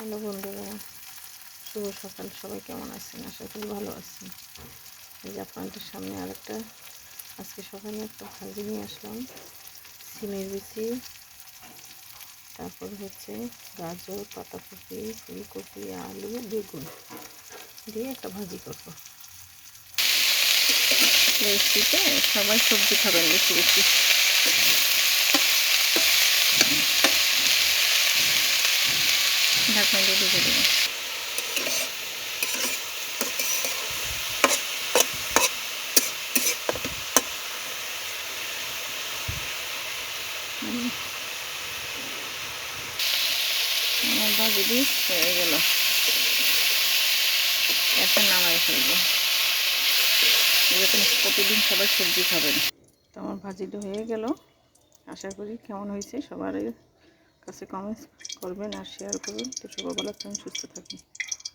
Hello বন্ধুরা, শুভ সকাল। সবাই কেমন আছেন? আশা করি ভালো আছেন। এই যে আপনাদের সামনে আজকে সকালে একটা ভাজি নিয়ে আসলাম। সিমের বিচি, তারপর হচ্ছে গাজর, পাতাকপি, ফুলকপি, আলু, বেগুন দিয়ে একটা ভাজি করবো। শীতে সবাই সবজি খাবেন বেশি বেশি। ঢাকনা দিয়ে ঢেকে দেবেন। আমার ভাজি দিয়ে হয়ে গেল, এখন নামাই ফেলবো। এরকম প্রতিদিন সবাই সবজি খাবেন। তো আমার ভাজিটা হয়ে গেল। আশা করি কেমন হয়েছে সবার কাছে কমেন্টস করবেন আর শেয়ার করবেন। তো সবাই ভালো থাকুন, সুস্থ থাকুন।